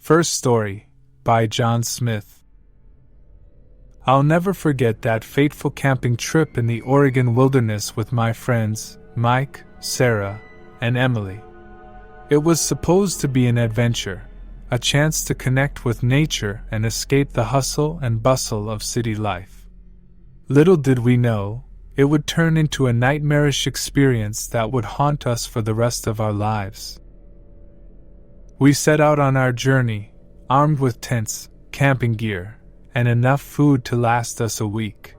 First story, by John Smith. I'll never forget that fateful camping trip in the Oregon wilderness with my friends, Mike, Sarah, and Emily. It was supposed to be an adventure, a chance to connect with nature and escape the hustle and bustle of city life. Little did we know, it would turn into a nightmarish experience that would haunt us for the rest of our lives. We set out on our journey, armed with tents, camping gear, and enough food to last us a week.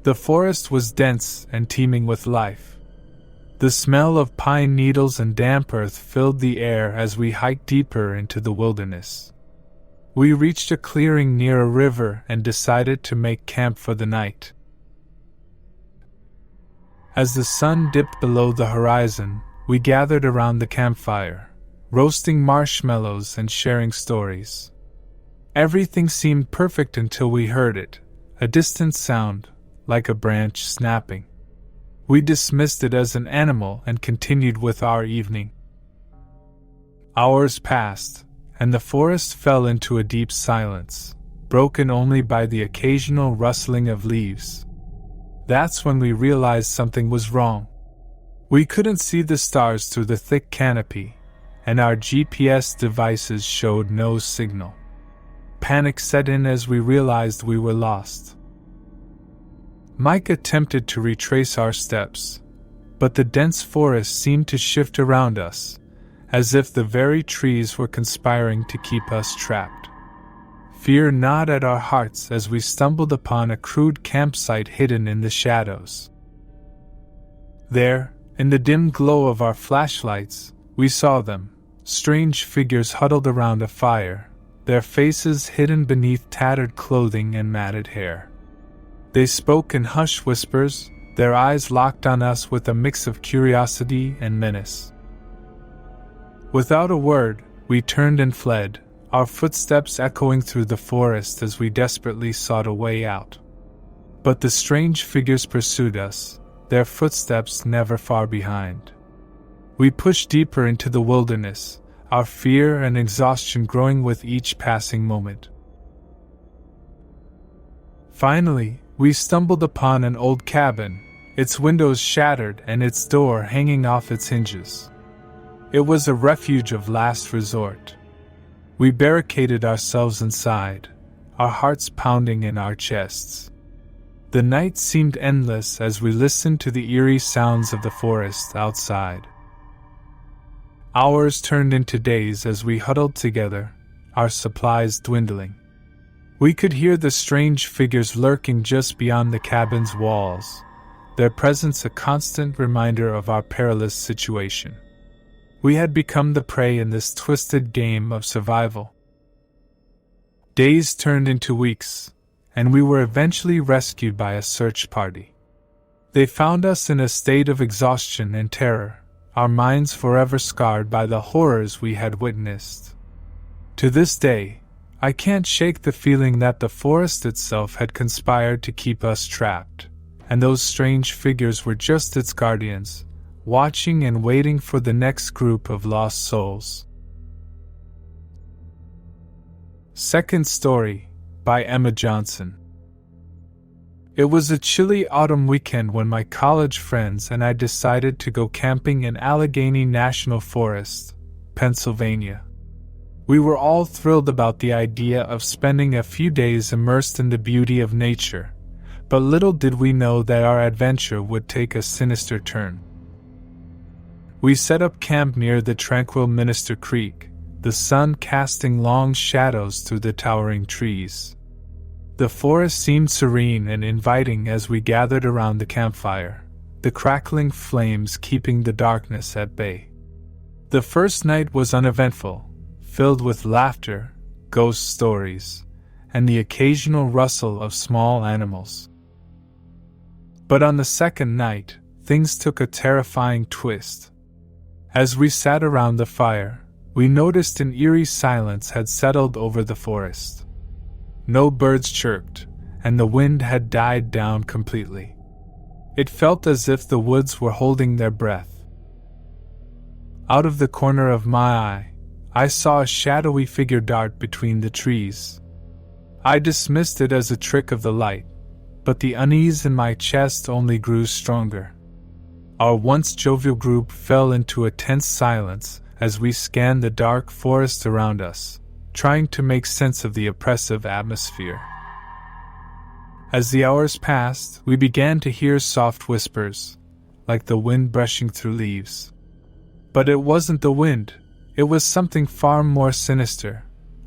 The forest was dense and teeming with life. The smell of pine needles and damp earth filled the air as we hiked deeper into the wilderness. We reached a clearing near a river and decided to make camp for the night. As the sun dipped below the horizon, we gathered around the campfire, roasting marshmallows and sharing stories. Everything seemed perfect until we heard it, a distant sound, like a branch snapping. We dismissed it as an animal and continued with our evening. Hours passed, and the forest fell into a deep silence, broken only by the occasional rustling of leaves. That's when we realized something was wrong. We couldn't see the stars through the thick canopy, and our GPS devices showed no signal. Panic set in as we realized we were lost. Mike attempted to retrace our steps, but the dense forest seemed to shift around us, as if the very trees were conspiring to keep us trapped. Fear gnawed at our hearts as we stumbled upon a crude campsite hidden in the shadows. There, in the dim glow of our flashlights, we saw them, strange figures huddled around a fire, their faces hidden beneath tattered clothing and matted hair. They spoke in hushed whispers, their eyes locked on us with a mix of curiosity and menace. Without a word, we turned and fled, our footsteps echoing through the forest as we desperately sought a way out. But the strange figures pursued us, their footsteps never far behind. We pushed deeper into the wilderness, our fear and exhaustion growing with each passing moment. Finally, we stumbled upon an old cabin, its windows shattered and its door hanging off its hinges. It was a refuge of last resort. We barricaded ourselves inside, our hearts pounding in our chests. The night seemed endless as we listened to the eerie sounds of the forest outside. Hours turned into days as we huddled together, our supplies dwindling. We could hear the strange figures lurking just beyond the cabin's walls, their presence a constant reminder of our perilous situation. We had become the prey in this twisted game of survival. Days turned into weeks, and we were eventually rescued by a search party. They found us in a state of exhaustion and terror, our minds forever scarred by the horrors we had witnessed. To this day, I can't shake the feeling that the forest itself had conspired to keep us trapped, and those strange figures were just its guardians, watching and waiting for the next group of lost souls. Second story, by Emma Johnson. It was a chilly autumn weekend when my college friends and I decided to go camping in Allegheny National Forest, Pennsylvania. We were all thrilled about the idea of spending a few days immersed in the beauty of nature, but little did we know that our adventure would take a sinister turn. We set up camp near the tranquil Minister Creek, the sun casting long shadows through the towering trees. The forest seemed serene and inviting as we gathered around the campfire, the crackling flames keeping the darkness at bay. The first night was uneventful, filled with laughter, ghost stories, and the occasional rustle of small animals. But on the second night, things took a terrifying twist. As we sat around the fire, we noticed an eerie silence had settled over the forest. No birds chirped, and the wind had died down completely. It felt as if the woods were holding their breath. Out of the corner of my eye, I saw a shadowy figure dart between the trees. I dismissed it as a trick of the light, but the unease in my chest only grew stronger. Our once jovial group fell into a tense silence as we scanned the dark forest around us, trying to make sense of the oppressive atmosphere. As the hours passed, we began to hear soft whispers, like the wind brushing through leaves. But it wasn't the wind, it was something far more sinister,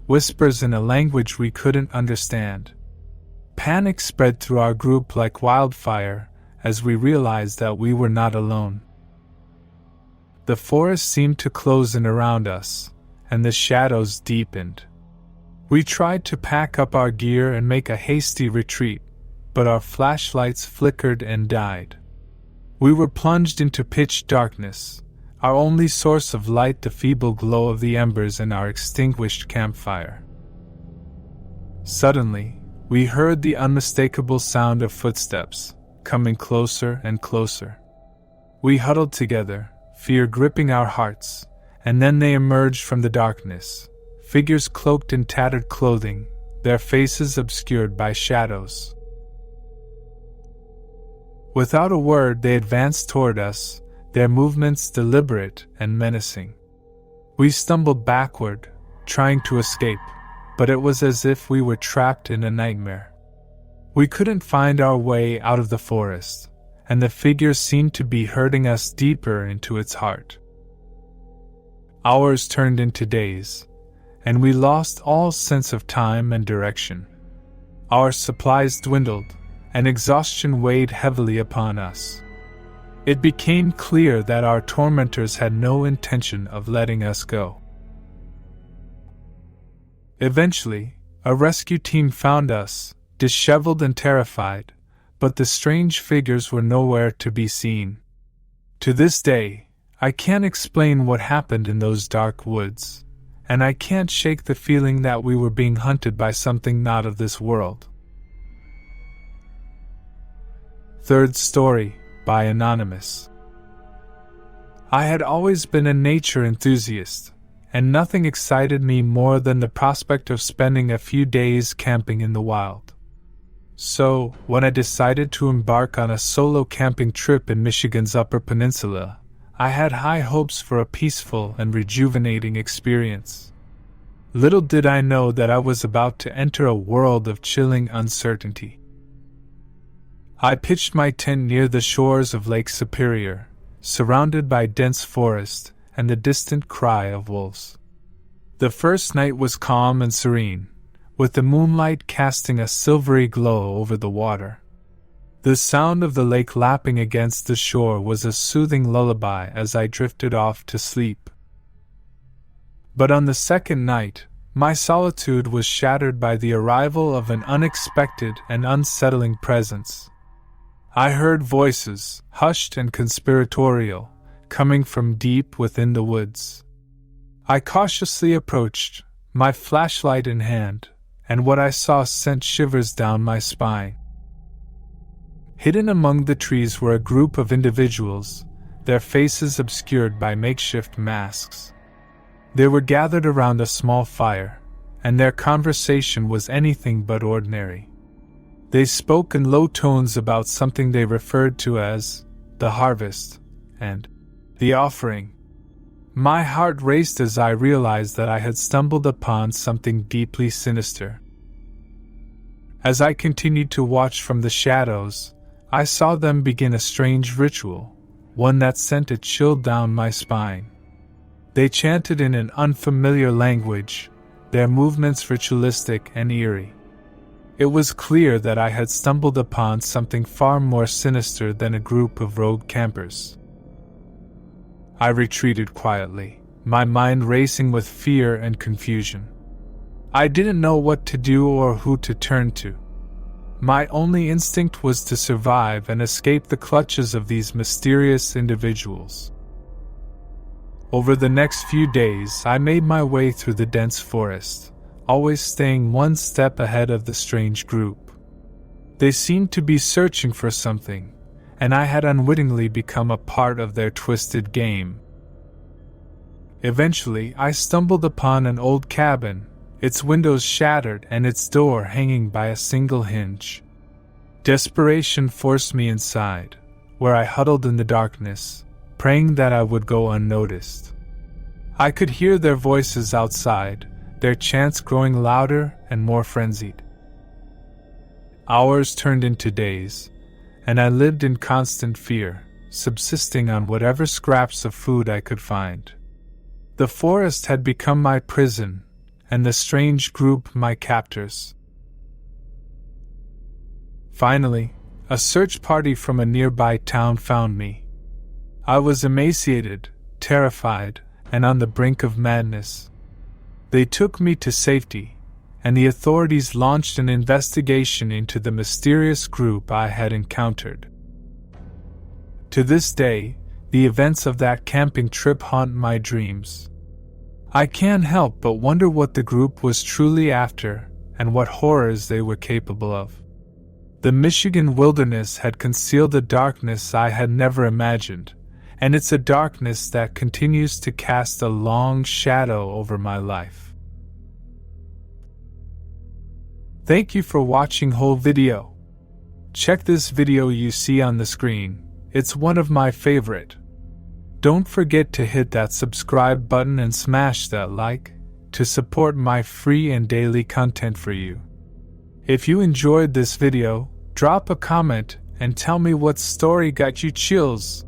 whispers in a language we couldn't understand. Panic spread through our group like wildfire as we realized that we were not alone. The forest seemed to close in around us, and the shadows deepened. We tried to pack up our gear and make a hasty retreat, but our flashlights flickered and died. We were plunged into pitch darkness, our only source of light the feeble glow of the embers in our extinguished campfire. Suddenly, we heard the unmistakable sound of footsteps, coming closer and closer. We huddled together, fear gripping our hearts, and then they emerged from the darkness, figures cloaked in tattered clothing, their faces obscured by shadows. Without a word, they advanced toward us, their movements deliberate and menacing. We stumbled backward, trying to escape, but it was as if we were trapped in a nightmare. We couldn't find our way out of the forest, and the figures seemed to be herding us deeper into its heart. Hours turned into days, and we lost all sense of time and direction. Our supplies dwindled, and exhaustion weighed heavily upon us. It became clear that our tormentors had no intention of letting us go. Eventually, a rescue team found us, disheveled and terrified, but the strange figures were nowhere to be seen. To this day, I can't explain what happened in those dark woods, and I can't shake the feeling that we were being hunted by something not of this world. Third story, by Anonymous. I had always been a nature enthusiast, and nothing excited me more than the prospect of spending a few days camping in the wild. So, when I decided to embark on a solo camping trip in Michigan's Upper Peninsula, I had high hopes for a peaceful and rejuvenating experience. Little did I know that I was about to enter a world of chilling uncertainty. I pitched my tent near the shores of Lake Superior, surrounded by dense forest and the distant cry of wolves. The first night was calm and serene, with the moonlight casting a silvery glow over the water. The sound of the lake lapping against the shore was a soothing lullaby as I drifted off to sleep. But on the second night, my solitude was shattered by the arrival of an unexpected and unsettling presence. I heard voices, hushed and conspiratorial, coming from deep within the woods. I cautiously approached, my flashlight in hand, and what I saw sent shivers down my spine. Hidden among the trees were a group of individuals, their faces obscured by makeshift masks. They were gathered around a small fire, and their conversation was anything but ordinary. They spoke in low tones about something they referred to as the harvest and the offering. My heart raced as I realized that I had stumbled upon something deeply sinister. As I continued to watch from the shadows, I saw them begin a strange ritual, one that sent a chill down my spine. They chanted in an unfamiliar language, their movements ritualistic and eerie. It was clear that I had stumbled upon something far more sinister than a group of rogue campers. I retreated quietly, my mind racing with fear and confusion. I didn't know what to do or who to turn to. My only instinct was to survive and escape the clutches of these mysterious individuals. Over the next few days, I made my way through the dense forest, always staying one step ahead of the strange group. They seemed to be searching for something, and I had unwittingly become a part of their twisted game. Eventually, I stumbled upon an old cabin, its windows shattered and its door hanging by a single hinge. Desperation forced me inside, where I huddled in the darkness, praying that I would go unnoticed. I could hear their voices outside, their chants growing louder and more frenzied. Hours turned into days, and I lived in constant fear, subsisting on whatever scraps of food I could find. The forest had become my prison, and the strange group my captors. Finally, a search party from a nearby town found me. I was emaciated, terrified, and on the brink of madness. They took me to safety, and the authorities launched an investigation into the mysterious group I had encountered. To this day, the events of that camping trip haunt my dreams. I can't help but wonder what the group was truly after and what horrors they were capable of. The Michigan wilderness had concealed a darkness I had never imagined, and it's a darkness that continues to cast a long shadow over my life. Thank you for watching whole video. Check this video you see on the screen, it's one of my favorite. Don't forget to hit that subscribe button and smash that like to support my free and daily content for you. If you enjoyed this video, drop a comment and tell me what story got you chills.